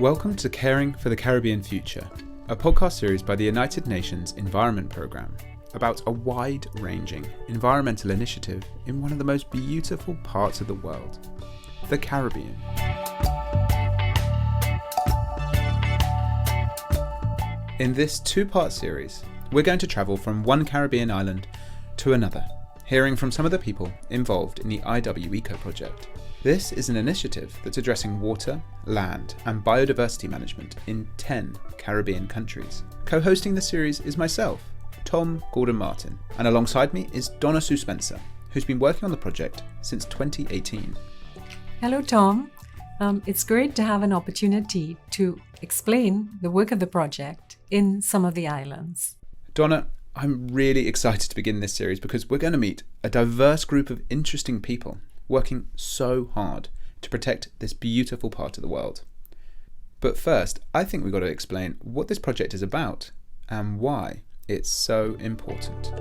Welcome to Caring for the Caribbean Future, a podcast series by the United Nations Environment Programme about a wide-ranging environmental initiative in one of the most beautiful parts of the world, the Caribbean. In this two-part series, we're going to travel from one Caribbean island to another, hearing from some of the people involved in the IWEco Project. This is an initiative that's addressing water, land, and biodiversity management in 10 Caribbean countries. Co-hosting the series is myself, Tom Gordon-Martin, and alongside me is Donna Sue Spencer, who's been working on the project since 2018. Hello, Tom. It's great to have an opportunity to explain the work of the project in some of the islands. Donna, I'm really excited to begin this series because we're going to meet a diverse group of interesting people working so hard to protect this beautiful part of the world. But first, I think we've got to explain what this project is about and why it's so important.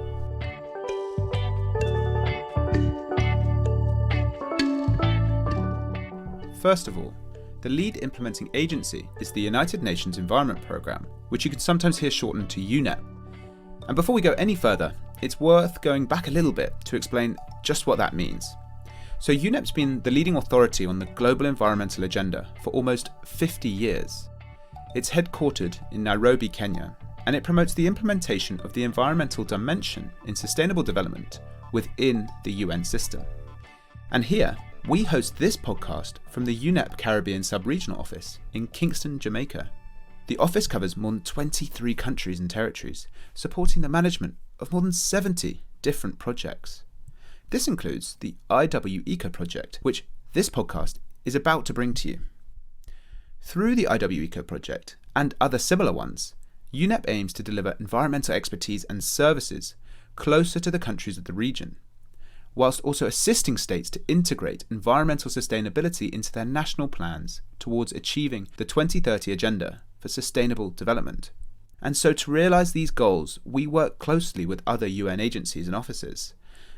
First of all, the lead implementing agency is the United Nations Environment Programme, which you can sometimes hear shortened to UNEP. And before we go any further, it's worth going back a little bit to explain just what that means. So UNEP's been the leading authority on the global environmental agenda for almost 50 years. It's headquartered in Nairobi, Kenya, and it promotes the implementation of the environmental dimension in sustainable development within the UN system. And here, we host this podcast from the UNEP Caribbean Sub-Regional Office in Kingston, Jamaica. The office covers more than 23 countries and territories, supporting the management of more than 70 different projects. This includes the IWEco Project, which this podcast is about to bring to you. Through the IWEco Project, and other similar ones, UNEP aims to deliver environmental expertise and services closer to the countries of the region, whilst also assisting states to integrate environmental sustainability into their national plans towards achieving the 2030 Agenda for Sustainable Development. And so to realise these goals, we work closely with other UN agencies and offices,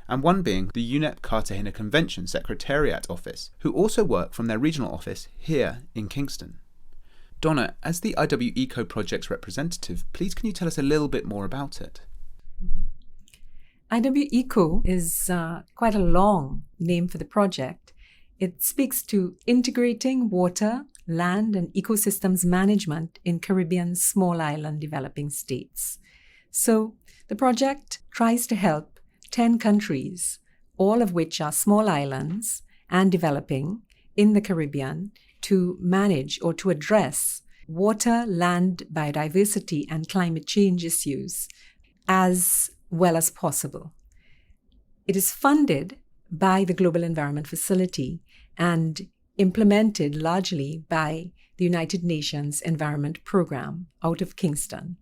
and one being the UNEP Cartagena Convention Secretariat Office, who also work from their regional office here in Kingston. Donna, as the IWEco Project's representative, please can you tell us a little bit more about it? IWEco is quite a long name for the project. It speaks to integrating water, land, and ecosystems management in Caribbean small island developing states. So the project tries to help 10 countries, all of which are small islands and developing in the Caribbean, to manage or to address water, land, biodiversity, and climate change issues as well as possible. It is funded by the Global Environment Facility and implemented largely by the United Nations Environment Programme out of Kingston.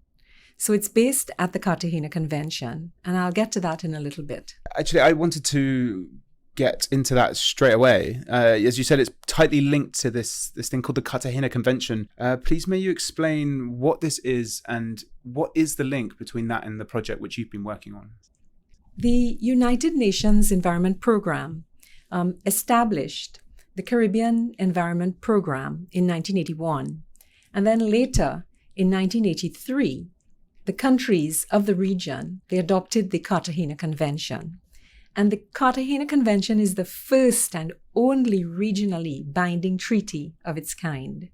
So it's based at the Cartagena Convention, and I'll get to that in a little bit. Actually, I wanted to get into that straight away. As you said, it's tightly linked to this thing called the Cartagena Convention. Please may you explain what this is and what is the link between that and the project which you've been working on? The United Nations Environment Programme established the Caribbean Environment Programme in 1981, and then later in 1983, the countries of the region, they adopted the Cartagena Convention. And the Cartagena Convention is the first and only regionally binding treaty of its kind.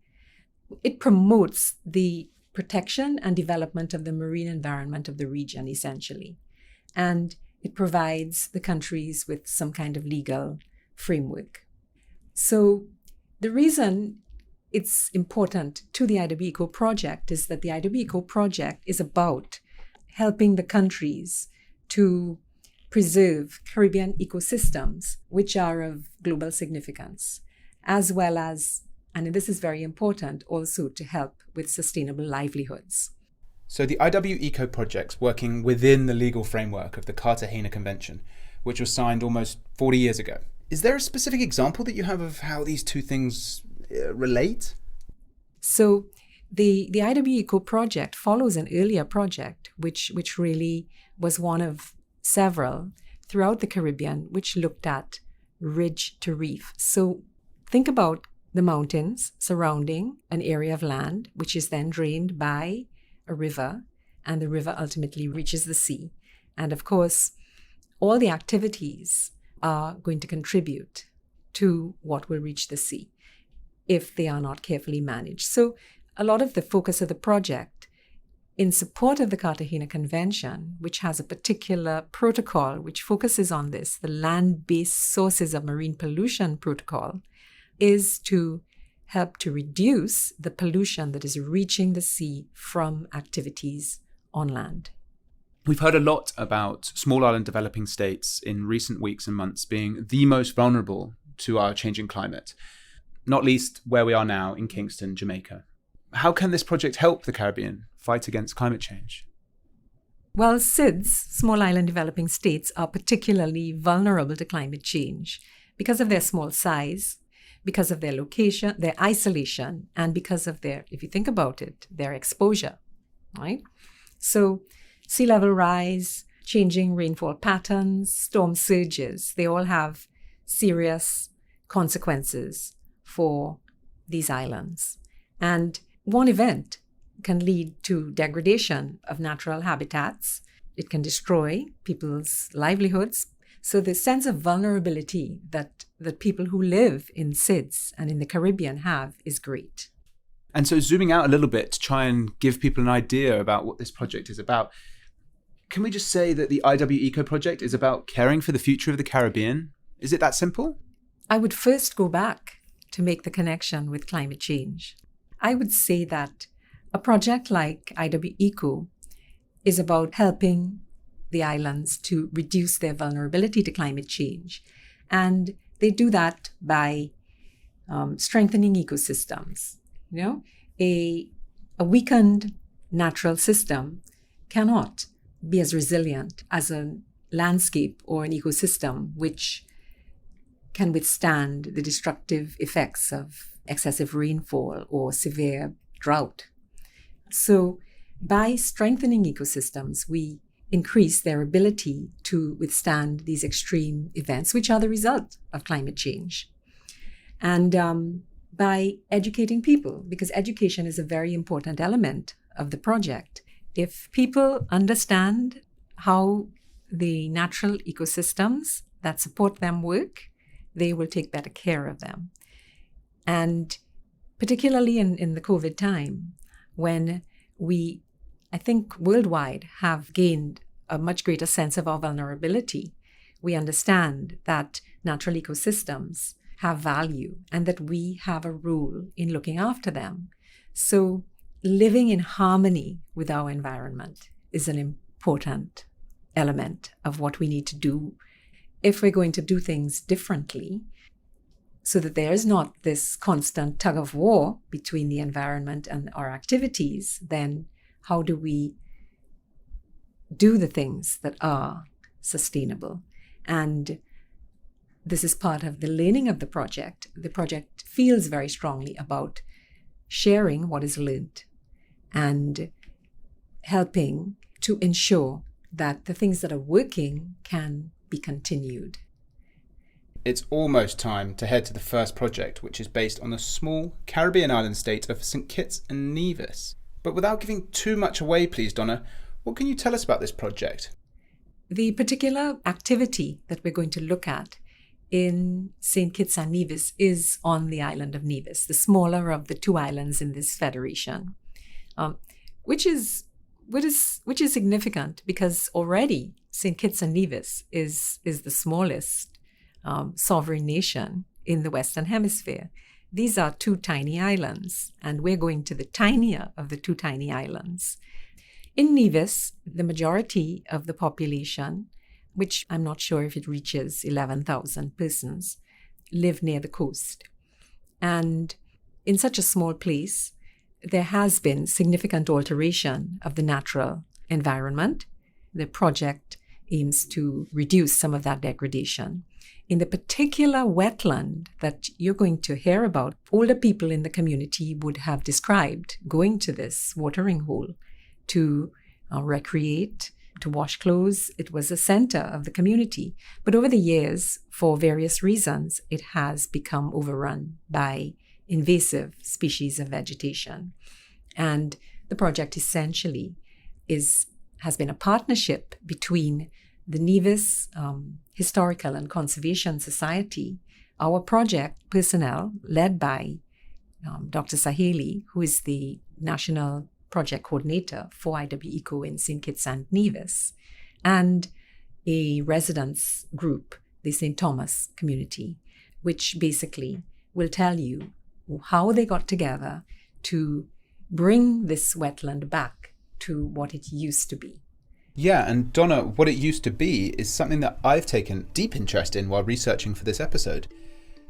It promotes the protection and development of the marine environment of the region, essentially. And it provides the countries with some kind of legal framework. So the reason it's important to the IWEco project is that the IWEco project is about helping the countries to preserve Caribbean ecosystems, which are of global significance, as well as, and this is very important, also to help with sustainable livelihoods. So the IWEco project's working within the legal framework of the Cartagena Convention, which was signed almost 40 years ago. Is there a specific example that you have of how these two things relate? So the IWEco project follows an earlier project, which really was one of several throughout the Caribbean, which looked at ridge to reef. So think about the mountains surrounding an area of land, which is then drained by a river, and the river ultimately reaches the sea. And of course, all the activities are going to contribute to what will reach the sea if they are not carefully managed. So a lot of the focus of the project in support of the Cartagena Convention, which has a particular protocol which focuses on this, the land-based sources of marine pollution protocol, is to help to reduce the pollution that is reaching the sea from activities on land. We've heard a lot about small island developing states in recent weeks and months being the most vulnerable to our changing climate, not least where we are now in Kingston, Jamaica. How can this project help the Caribbean fight against climate change? Well, SIDS, small island developing states, are particularly vulnerable to climate change because of their small size, because of their location, their isolation, and because of their, if you think about it, their exposure, right? So sea level rise, changing rainfall patterns, storm surges, they all have serious consequences for these islands. And one event can lead to degradation of natural habitats. It can destroy people's livelihoods. So the sense of vulnerability that people who live in SIDS and in the Caribbean have is great. And so zooming out a little bit to try and give people an idea about what this project is about, can we just say that the IWEco Project is about caring for the future of the Caribbean? Is it that simple? I would first go back to make the connection with climate change. I would say that a project like IWEco is about helping the islands to reduce their vulnerability to climate change. And they do that by strengthening ecosystems. You know, a weakened natural system cannot be as resilient as a landscape or an ecosystem which can withstand the destructive effects of excessive rainfall or severe drought. So by strengthening ecosystems, we increase their ability to withstand these extreme events, which are the result of climate change. And by educating people, because education is a very important element of the project. If people understand how the natural ecosystems that support them work, they will take better care of them. And particularly in the COVID time, when we, I think worldwide, have gained a much greater sense of our vulnerability, we understand that natural ecosystems have value and that we have a role in looking after them. So living in harmony with our environment is an important element of what we need to do if we're going to do things differently, so that there is not this constant tug of war between the environment and our activities. Then how do we do the things that are sustainable? And this is part of the learning of the project. The project feels very strongly about sharing what is learned and helping to ensure that the things that are working can be continued. It's almost time to head to the first project, which is based on the small Caribbean island state of Saint Kitts and Nevis. But without giving too much away, please, Donna, what can you tell us about this project? The particular activity that we're going to look at in Saint Kitts and Nevis is on the island of Nevis, the smaller of the two islands in this federation, which is significant because already Saint Kitts and Nevis is the smallest sovereign nation in the Western Hemisphere. These are two tiny islands, and we're going to the tinier of the two tiny islands. In Nevis, the majority of the population, which I'm not sure if it reaches 11,000 persons, live near the coast. And in such a small place, there has been significant alteration of the natural environment. The project aims to reduce some of that degradation. In the particular wetland that you're going to hear about, older people in the community would have described going to this watering hole to recreate, to wash clothes. It was a center of the community. But over the years, for various reasons, it has become overrun by invasive species of vegetation. And the project essentially has been a partnership between the Nevis Historical and Conservation Society, our project personnel led by Dr. Saheli, who is the National Project Coordinator for IWEco in Saint Kitts and Nevis, and a residents group, the St. Thomas community, which basically will tell you how they got together to bring this wetland back to what it used to be. Yeah, and Donna, what it used to be is something that I've taken deep interest in while researching for this episode.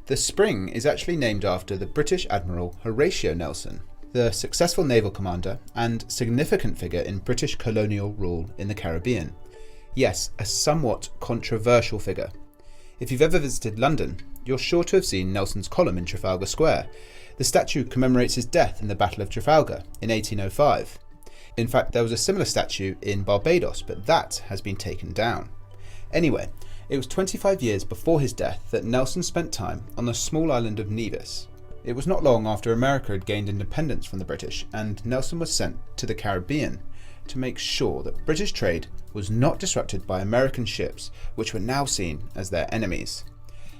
The spring is actually named after the British Admiral Horatio Nelson, the successful naval commander and significant figure in British colonial rule in the Caribbean. Yes, a somewhat controversial figure. If you've ever visited London, you're sure to have seen Nelson's column in Trafalgar Square. The statue commemorates his death in the Battle of Trafalgar in 1805. In fact, there was a similar statue in Barbados, but that has been taken down. Anyway, it was 25 years before his death that Nelson spent time on the small island of Nevis. It was not long after America had gained independence from the British, and Nelson was sent to the Caribbean to make sure that British trade was not disrupted by American ships, which were now seen as their enemies.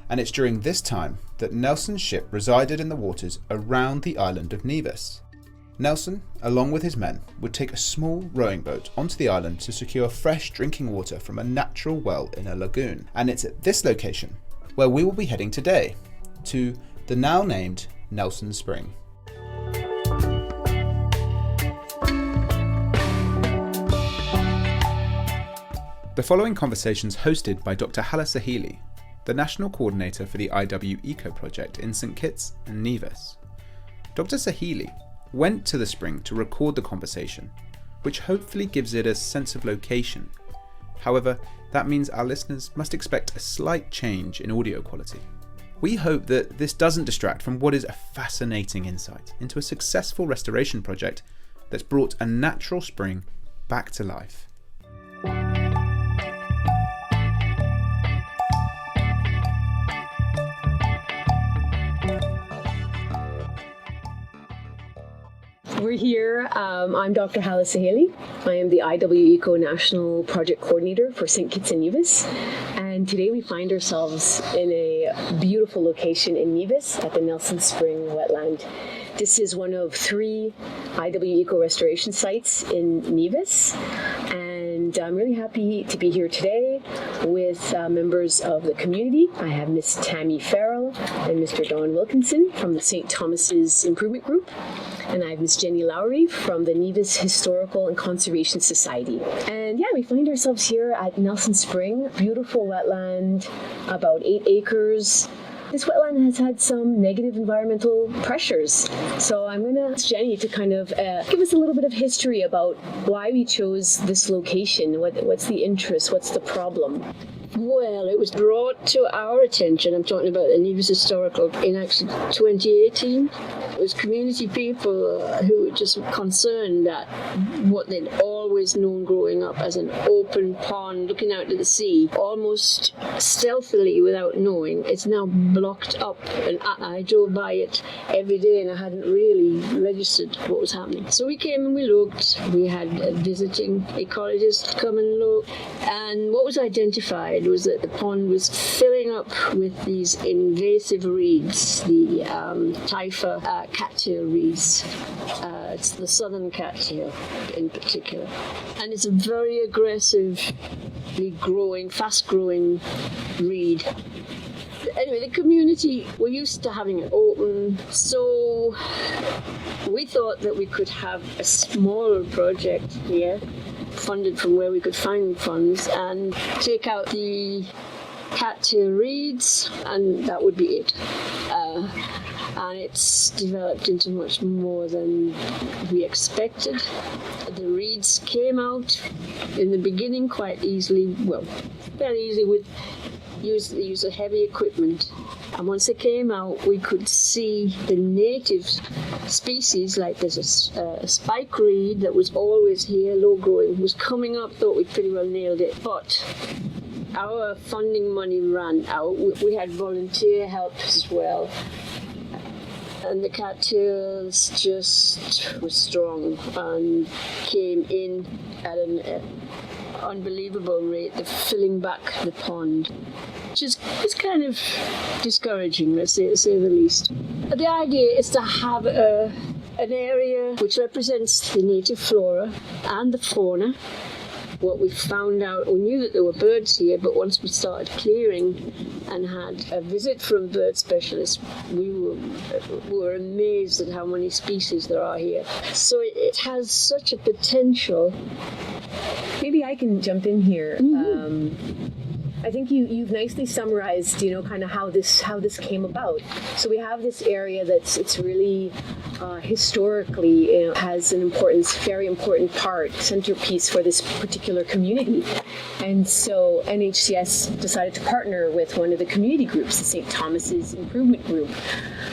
And it's during this time that Nelson's ship resided in the waters around the island of Nevis. Nelson, along with his men, would take a small rowing boat onto the island to secure fresh drinking water from a natural well in a lagoon. And it's at this location where we will be heading today, to the now named Nelson Spring. The following conversation's hosted by Dr. Hala Sahili, the National Coordinator for the IWEco Project in Saint Kitts and Nevis. Dr. Sahili went to the spring to record the conversation, which hopefully gives it a sense of location. However, that means our listeners must expect a slight change in audio quality. We hope that this doesn't distract from what is a fascinating insight into a successful restoration project that's brought a natural spring back to life. We're here. I'm Dr. Hala Sahili. I am the IWEco National Project Coordinator for Saint Kitts and Nevis. And today we find ourselves in a beautiful location in Nevis at the Nelson Spring wetland. This is one of 3 IWEco restoration sites in Nevis. And I'm really happy to be here today with members of the community. I have Miss Tammy Farrell and Mr. Don Wilkinson from the St. Thomas's Improvement Group. And I have Miss Jenny Lowry from the Nevis Historical and Conservation Society. And yeah, we find ourselves here at Nelson Spring, beautiful wetland, about 8 acres. This wetland has had some negative environmental pressures. So I'm going to ask Jenny to kind of give us a little bit of history about why we chose this location. What's the interest? What's the problem? Well, it was brought to our attention, I'm talking about the Nevis Historical, in actually 2018. It was community people who were just concerned that what they'd always known growing up as an open pond looking out to the sea, almost stealthily without knowing, it's now blocked up. And I drove by it every day and I hadn't really registered what was happening. So we came and we looked. We had a visiting ecologist come and look. And what was identified was that the pond was filling up with these invasive reeds, the Typha cattail reeds. It's the southern cattail in particular. And it's a very aggressively growing, fast-growing reed. Anyway, the community, we're used to having it open, so we thought that we could have a smaller project here, funded from where we could find funds, and take out the cattail reeds, and that would be it. And it's developed into much more than we expected. The reeds came out in the beginning quite easily, well, fairly easily with use of heavy equipment. And once they came out, we could see the native species, like there's a spike reed that was always here, low growing, was coming up, thought we pretty well nailed it. But our funding money ran out. We had volunteer help as well. And the cattails just were strong and came in at an unbelievable rate, filling back the pond, which is kind of discouraging, let's say the least. The idea is to have an area which represents the native flora and the fauna. What we found out, we knew that there were birds here, but once we started clearing and had a visit from bird specialists, we were amazed at how many species there are here. So it has such a potential. Maybe I can jump in here. I think you've nicely summarized, kind of how this came about. So we have this area it's really historically has an very important centerpiece for this particular community. And so NHCS decided to partner with one of the community groups, the St. Thomas's Improvement Group.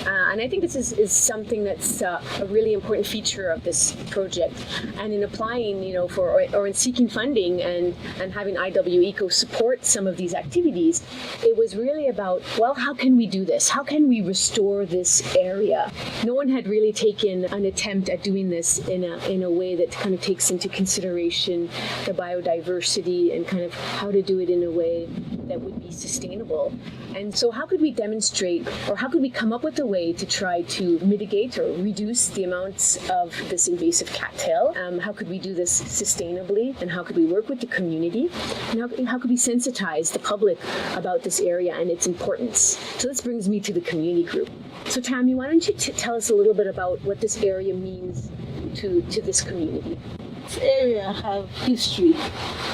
And I think this is something that's a really important feature of this project. And in applying, or in seeking funding and having IWEco support some of these activities, it was really about, well, how can we do this? How can we restore this area? No one had really taken an attempt at doing this in a way that kind of takes into consideration the biodiversity and kind of how to do it in a way that would be sustainable. And so how could we demonstrate, or how could we come up with a way to try to mitigate or reduce the amounts of this invasive cattail? How could we do this sustainably? And how could we work with the community? And how could we sensitize the public about this area and its importance? So this brings me to the community group. So Tammy, why don't you tell us a little bit about what this area means to this community? This area have history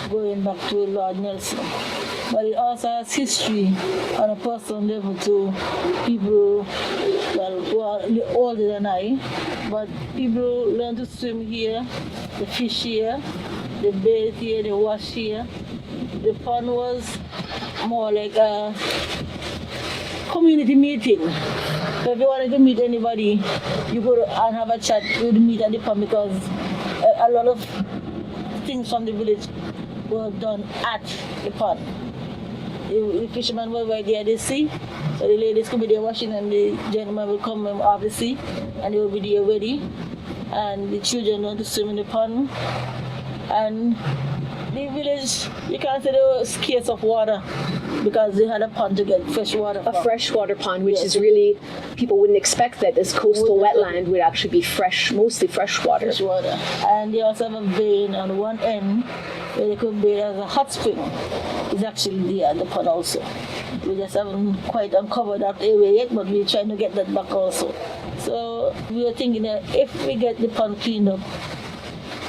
going back to Lord Nelson, but it also has history on a personal level to people, who are older than I, but people learn to swim here, they fish here, they bathe here, they wash here. The pond was more like a community meeting. So if you wanted to meet anybody, you go and have a chat, you would meet at the pond, because a lot of things from the village were done at the pond. The fishermen were right there at the sea, so the ladies could be there washing and the gentlemen will come off the sea and they will be there ready. And the children learn to swim in the pond. And the village, you can't say there was scarce of water because they had a pond to get fresh water from. A freshwater pond, which is really, people wouldn't expect that this coastal wetland would actually be mostly freshwater. Freshwater. And they also have a vein on one end where they could bathe as a hot spring. It's actually there at the pond also. We just haven't quite uncovered that area yet, but we're trying to get that back also. So we were thinking that if we get the pond cleaned up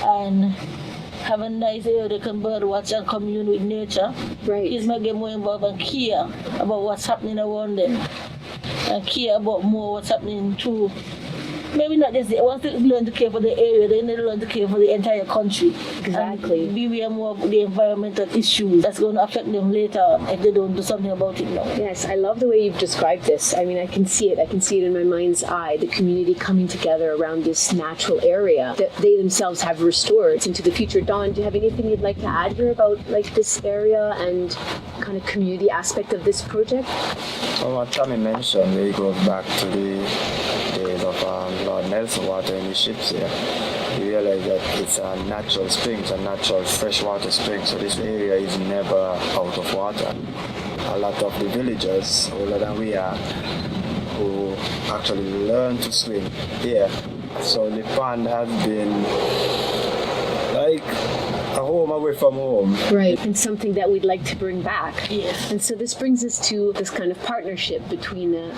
and have a nice area they can bird watch and commune with nature, right, kids might get more involved and care about what's happening around them and care about more what's happening too. Maybe not just once they learn to care for the area, they need to learn to care for the entire country. Exactly. And be aware more of the environmental issues that's going to affect them later if they don't do something about it now. Yes, I love the way you've described this. I mean, I can see it. I can see it in my mind's eye, the community coming together around this natural area that they themselves have restored into the future. Dawn, do you have anything you'd like to add here about this area and kind of community aspect of this project? Well, what Tammy mentioned, it goes back to the days of Lord Nelson water in the ships here. We realize that it's a natural spring, it's a natural freshwater spring, so this area is never out of water. A lot of the villagers, older than we are, who actually learn to swim here. So the pond has been like a home away from home. Right, and something that we'd like to bring back. Yes. And so this brings us to this kind of partnership between the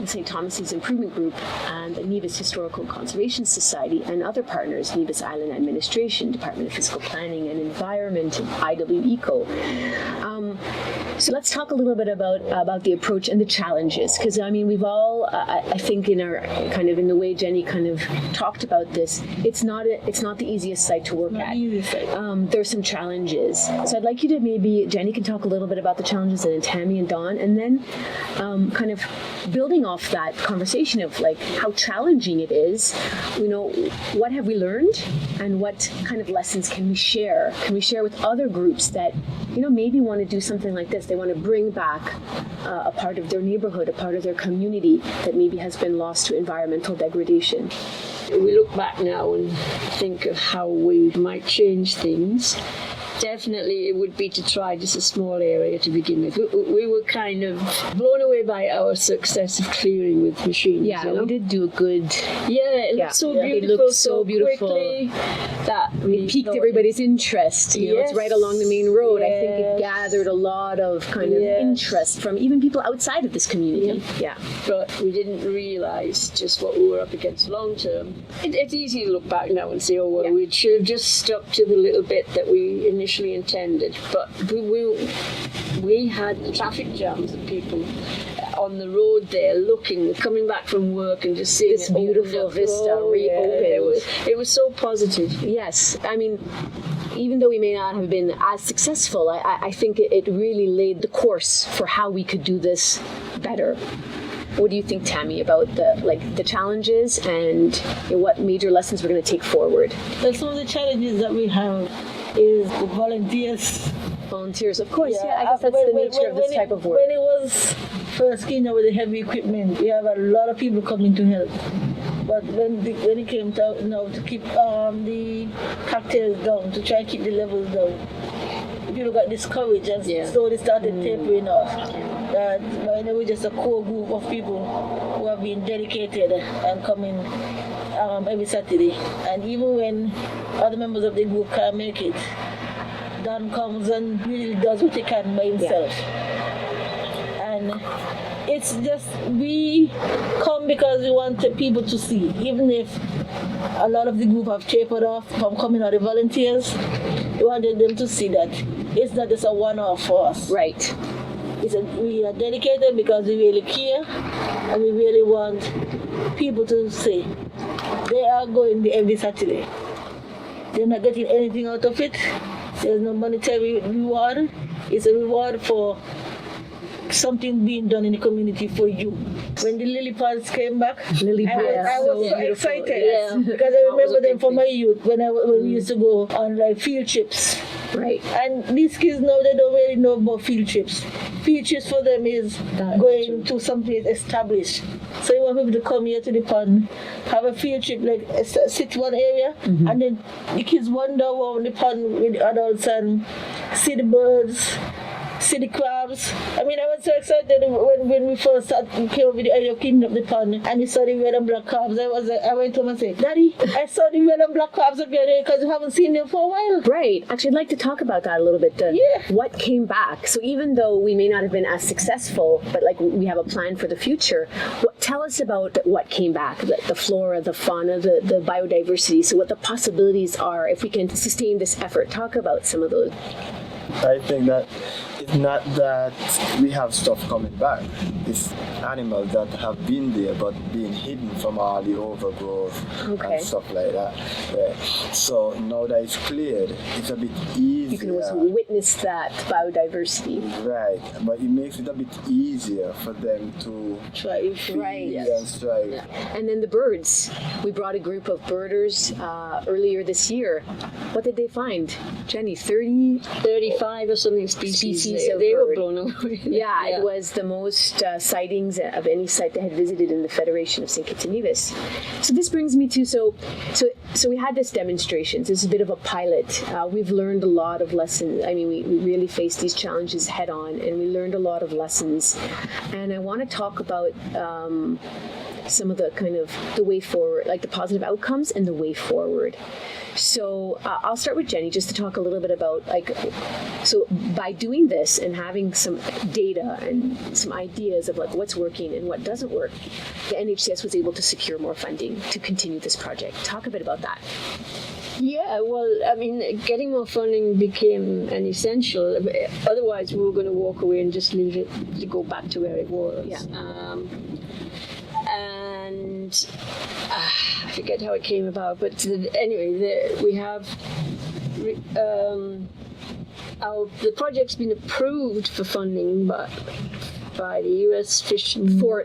St. Thomas's Improvement Group and the Nevis Historical Conservation Society and other partners, Nevis Island Administration, Department of Physical Planning and Environment, and IWEco. So let's talk a little bit about the approach and the challenges, because I mean we've all, I think in our kind of in the way Jenny kind of talked about this, it's not the easiest site to work at. There's some challenges. So I'd like you to maybe, Jenny can talk a little bit about the challenges, and then Tammy and Dawn, and then kind of building off that conversation of like how challenging it is, what have we learned and what kind of lessons can we share? Can we share with other groups that, maybe want to do something like this? They want to bring back a part of their neighborhood, a part of their community that maybe has been lost to environmental degradation. We look back now and think of how we might change things. Definitely it would be to try just a small area to begin with. We were kind of blown away by our success of clearing with machines. Yeah, we did do a good... Yeah, it looked so beautiful. It looked so beautiful. Quickly that it piqued everybody's interest. It's right along the main road. Yes. I think it gathered a lot of kind of interest from even people outside of this community. Yeah. But we didn't realize just what we were up against long term. It's easy to look back now and say, we should have just stuck to the little bit that we initially intended, but we had traffic jams of people on the road there looking, coming back from work and just seeing this beautiful vista reopened. It was so positive. Yes, I mean, even though we may not have been as successful, I think it really laid the course for how we could do this better. What do you think, Tammy, about the challenges and what major lessons we're going to take forward? Well, some of the challenges that we have is the volunteers. Volunteers, of course. Yeah, I guess that's the nature of this type of work. When it was first came out with the heavy equipment, we have a lot of people coming to help. But when it came to keep the cocktails down, to try and keep the levels down, people got discouraged and slowly started tapering off. That we're just a core group of people who have been dedicated and coming every Saturday. And even when other members of the group can't make it, Don comes and really does what he can by himself. And it's just, we come because we want people to see, even if a lot of the group have tapered off from coming out, the volunteers, we wanted them to see that it's not just a one-off for us. Right. We are dedicated because we really care and we really want people to say they are going there every Saturday. They're not getting anything out of it. There's no monetary reward. It's a reward for something being done in the community for you. When the lily pads came back, I was so excited because I remember them from my youth when we used to go on like field trips. Right. And these kids now, they don't really know about field trips. Field trips for them is going to someplace established. So you want people to come here to the pond, have a field trip, like sit one area, and then the kids wander around the pond with the adults and see the birds, see the crabs. I mean, I was so excited when we first came up with the idea of cleaning up the pond and we saw the red and black crabs. I went home and said, Daddy, I saw the red and black crabs again because we haven't seen them for a while. Right. Actually, I'd like to talk about that a little bit. What came back. So even though we may not have been as successful, but like we have a plan for the future, tell us about what came back, the flora, the fauna, the biodiversity. So what the possibilities are if we can sustain this effort. Talk about some of those. I think that it's not that we have stuff coming back. It's animals that have been there but being hidden from all the overgrowth and stuff like that. So now that it's cleared, it's a bit easier. You can also witness that biodiversity. Right, but it makes it a bit easier for them to thrive. Right. And strive. Yeah. And then the birds. We brought a group of birders earlier this year. What did they find? Jenny, 35 or something species they were blown away. Yeah, it was the most sightings of any site they had visited in the Federation of Saint Kitts and Nevis. So this brings me to, so we had this demonstration. This is a bit of a pilot. We've learned a lot of lessons. I mean, we really faced these challenges head on, and we learned a lot of lessons. And I want to talk about some of the kind of the way forward, like the positive outcomes and the way forward. So I'll start with Jenny just to talk a little bit about so by doing this and having some data and some ideas of like what's working and what doesn't work, the NHCS was able to secure more funding to continue this project. Talk a bit about that. Yeah, well, I mean, getting more funding became an essential. Otherwise, we were going to walk away and just leave it to go back to where it was. Yeah. And I forget how it came about, but anyway, we have the project's been approved for funding, but by the U.S. Fish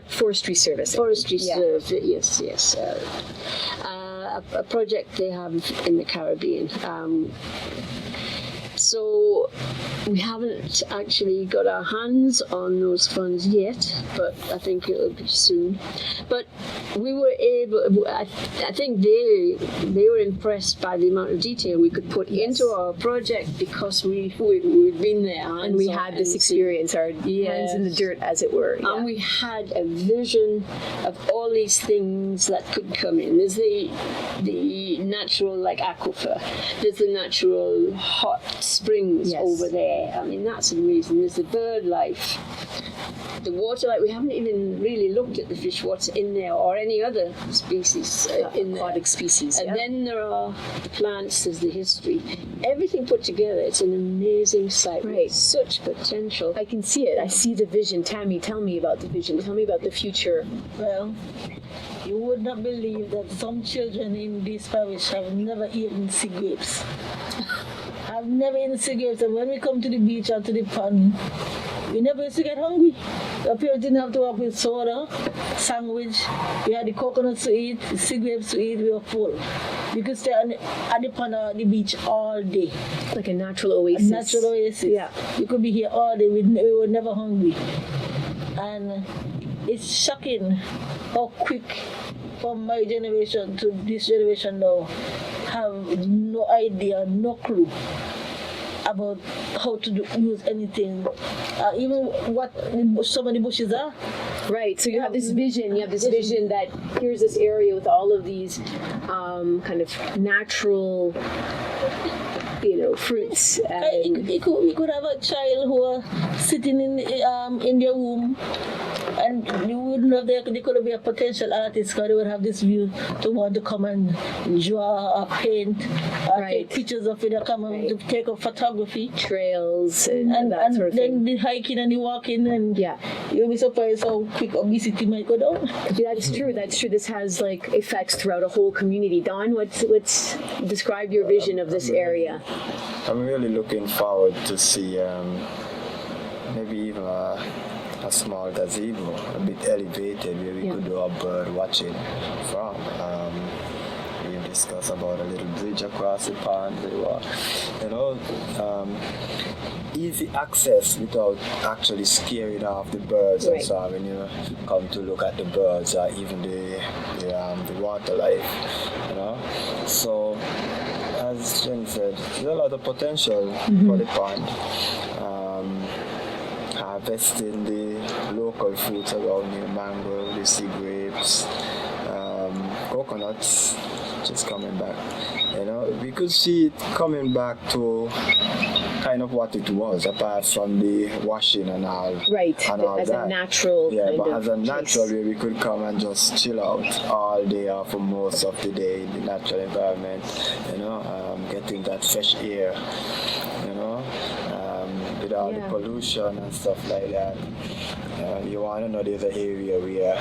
Forestry Service. Forestry Yeah. Service, yes. A project they have in the Caribbean. So we haven't actually got our hands on those funds yet, but I think it'll be soon. But we were able, I think they were impressed by the amount of detail we could put into our project because we'd been there. And we had this experience, our hands in the dirt, as it were. Yeah. And we had a vision of all these things that could come in. There's the natural, like, aquifer. There's the natural hot springs over there. I mean, that's amazing. There's the bird life. The water life. We haven't even really looked at the fish, what's in there, or any other species in there. Aquatic species. And then there are the plants, there's the history. Everything put together, it's an amazing site. Right. With such potential. I can see it. I see the vision. Tammy, tell me about the vision. Tell me about the future. Well, you would not believe that some children in this parish have never eaten sea grapes. I've never eaten sea grapes, and when we come to the beach or to the pond, we never used to get hungry. The parents didn't have to work with soda, sandwich. We had the coconuts to eat, the sea grapes to eat. We were full. You could stay at the pond or the beach all day. Like a natural oasis. A natural oasis. Yeah. You could be here all day. We were never hungry. And it's shocking how quick from my generation to this generation now have no idea, no clue about how to use anything, even what some of the bushes are. Right, so you have this vision. You have this vision that here's this area with all of these kind of natural, fruits. You could have a child who are sitting in their womb, and you wouldn't have they could be a potential artist because they would have this view to want to come and draw or paint or take pictures of it or come and to take a photography. Trails and that sort of thing. And then the hiking and the walking, and you'll be surprised how quick obesity might go down. That's true. This has like effects throughout a whole community. Don, what's describe your vision of this area? I'm really looking forward to see maybe even a small gazebo, a bit elevated, where we could do a bird watching from. We've discussed about a little bridge across the pond, easy access without actually scaring off the birds and so on when you come to look at the birds or even the water life, So, as Jenny said, there's a lot of potential for the pond. Harvesting the local fruits around here, mango, the sea grapes, coconuts, just coming back. We could see it coming back to kind of what it was, apart from the washing and all. Right, and all as that. A natural kind but of as a place. natural way, we could come and just chill out all day or for most of the day in the natural environment, getting that fresh air, without the pollution and stuff like that. You want to know there's an area where,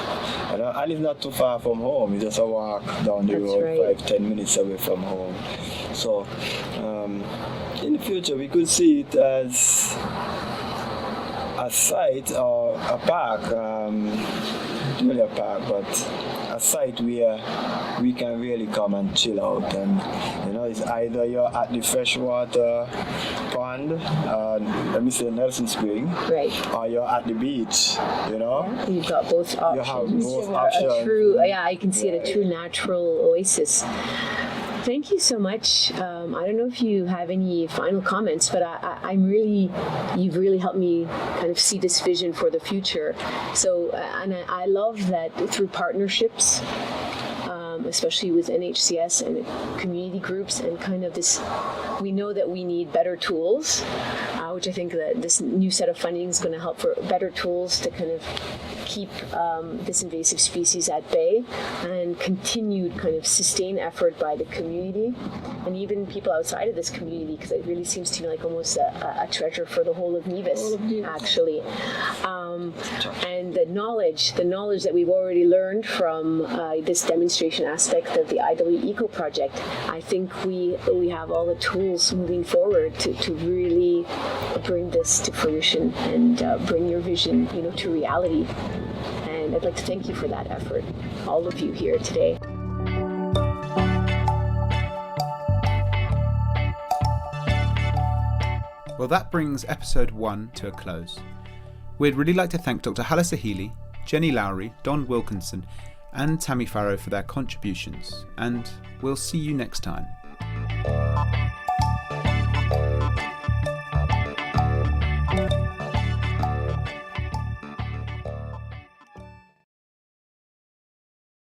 and it's not too far from home. It's just a walk down the road, 5-10 minutes away from home. So, in the future, we could see it as a site or a park, really a park, but a site where we can really come and chill out. And it's either you're at the freshwater pond, let me say Nelson Spring, or you're at the beach. You've got both options. You have both options. A true, I can see it, a true natural oasis. Thank you so much. I don't know if you have any final comments, but you've really helped me kind of see this vision for the future. So, and I love that through partnerships, especially with NHCS and community groups and kind of this, we know that we need better tools, which I think that this new set of funding is going to help for better tools to kind of keep this invasive species at bay, and continued kind of sustained effort by the community and even people outside of this community, because it really seems to me like almost a treasure for the whole of Nevis, actually. And the knowledge that we've already learned from this demonstration aspect of the IWEco project, I think we have all the tools moving forward to really bring this to fruition and bring your vision, to reality. And I'd like to thank you for that effort, all of you here today. Well, that brings episode 1 to a close. We'd really like to thank Dr. Halissa Healy, Jenny Lowry, Don Wilkinson, and Tammy Farrow for their contributions, and we'll see you next time.